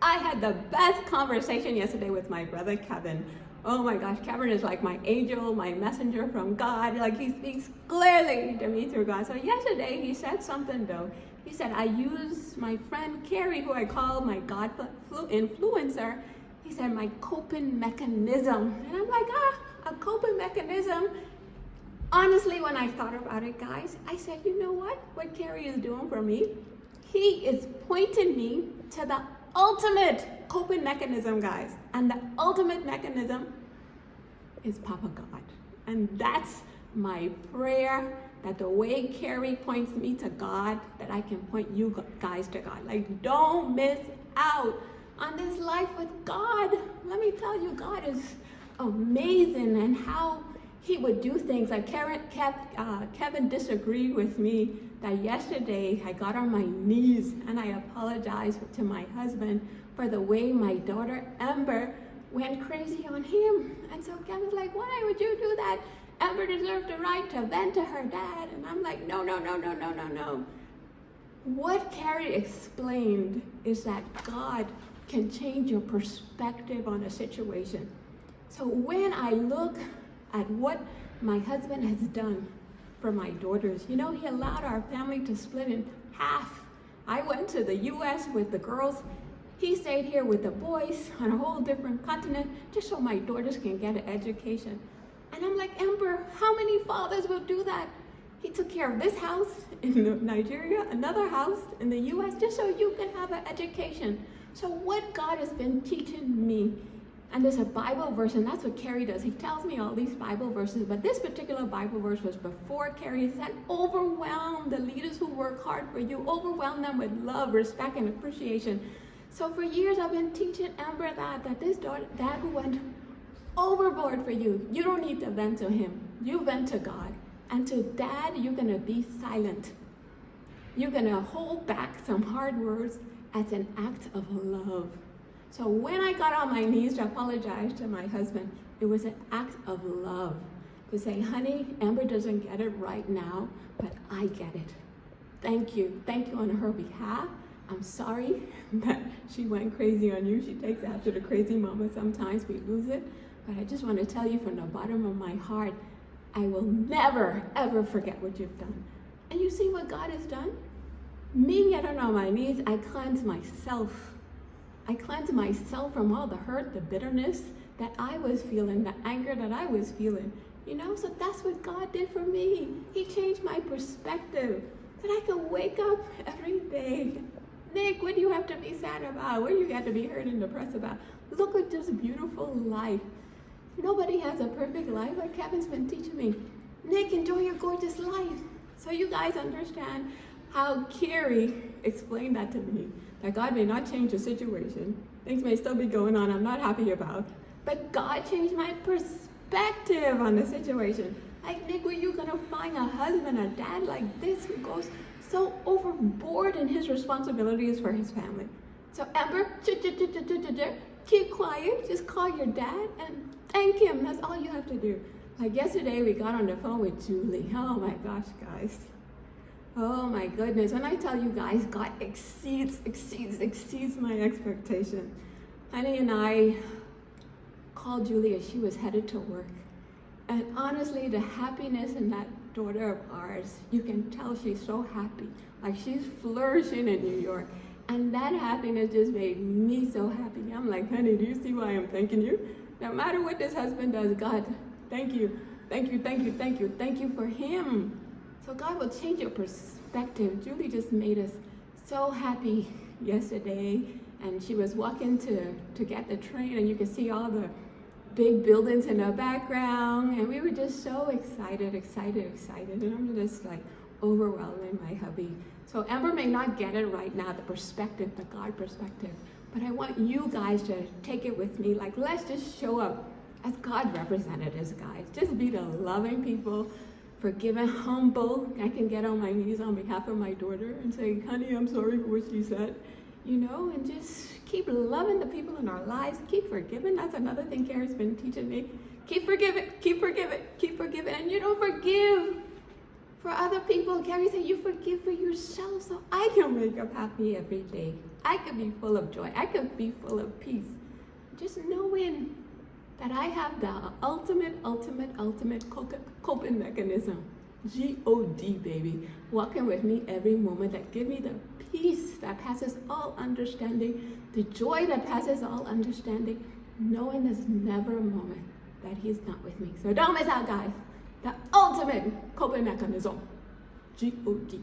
I had the best conversation yesterday with my brother Kevin. Oh my gosh, Kevin is like my angel, my messenger from God. Like he speaks clearly to me through God. So yesterday he said something though. He said, I use my friend Carrie, who I call my God influencer. He said, my coping mechanism. And I'm like, a coping mechanism. Honestly, when I thought about it, guys, I said, you know what Carrie is doing for me? He is pointing me to the ultimate coping mechanism, guys. And the ultimate mechanism is Papa God. And that's my prayer, that the way Carrie points me to God, that I can point you guys to God. Like, don't miss out on this life with God. Let me tell you, God is amazing, and how he would do things. Like Kevin disagreed with me that yesterday I got on my knees and I apologized to my husband for the way my daughter Amber went crazy on him. And so Kevin's like, why would you do that? Amber deserved the right to vent to her dad. And I'm like, no. What Carrie explained is that God can change your perspective on a situation. So when I look at what my husband has done for my daughters, you know, he allowed our family to split in half. I went to the US with the girls. He stayed here with the boys on a whole different continent just so my daughters can get an education. And I'm like, Amber, how many fathers will do that? He took care of this house in Nigeria, another house in the US, just so you can have an education. So what God has been teaching me, and there's a Bible verse, and that's what Carrie does. He tells me all these Bible verses, but this particular Bible verse was before Carrie said, overwhelm the leaders who work hard for you, overwhelm them with love, respect, and appreciation. So for years, I've been teaching Amber that this dad who went overboard for you, you don't need to vent to him. You vent to God. And to dad, you're gonna be silent. You're gonna hold back some hard words as an act of love. So when I got on my knees to apologize to my husband, it was an act of love to say, honey, Amber doesn't get it right now, but I get it. Thank you on her behalf. I'm sorry that she went crazy on you. She takes after the crazy mama. Sometimes we lose it. But I just want to tell you from the bottom of my heart, I will never, ever forget what you've done. And you see what God has done? Me getting on my knees, I cleanse myself. I cleanse myself from all the hurt, the bitterness that I was feeling, the anger that I was feeling. You know, so that's what God did for me. He changed my perspective, that I could wake up every day. Nick, what do you have to be sad about? What do you have to be hurt and depressed about? Look at this beautiful life. Nobody has a perfect life, like Kevin's been teaching me. Nick, enjoy your gorgeous life. So you guys understand how Carrie explained that to me, that God may not change the situation. Things may still be going on I'm not happy about, but God changed my perspective on the situation. Like, Nick, were you gonna find a husband, a dad like this who goes so overboard in his responsibilities for his family? So Amber, keep quiet, just call your dad and thank him. That's all you have to do. Like yesterday, we got on the phone with Julie. Oh my gosh, guys. Oh my goodness. When I tell you guys, God exceeds my expectation. Honey and I called Julie as she was headed to work. And honestly, the happiness in that daughter of ours, you can tell she's so happy. Like she's flourishing in New York. And that happiness just made me so happy. I'm like, honey, do you see why I'm thanking you? No matter what this husband does, God, thank you for him. So God will change your perspective. Julie just made us so happy yesterday. And she was walking to get the train, and you could see all the big buildings in the background. And we were just so excited. And I'm just like overwhelming my hubby. So Amber may not get it right now, the perspective, the God perspective. But I want you guys to take it with me. Like, let's just show up as God representatives, guys. Just be the loving people, forgiving, humble. I can get on my knees on behalf of my daughter and say, honey, I'm sorry for what she said. You know, and just keep loving the people in our lives. Keep forgiving. That's another thing Carrie's been teaching me. Keep forgiving. And you don't forgive for other people. Carrie said, you forgive for yourself so I can wake up happy every day. I could be full of joy. I could be full of peace. Just knowing that I have the ultimate coping mechanism. G-O-D, baby. Walking with me every moment that give me the peace that passes all understanding, the joy that passes all understanding, knowing there's never a moment that he's not with me. So don't miss out, guys. The ultimate coping mechanism. G-O-D.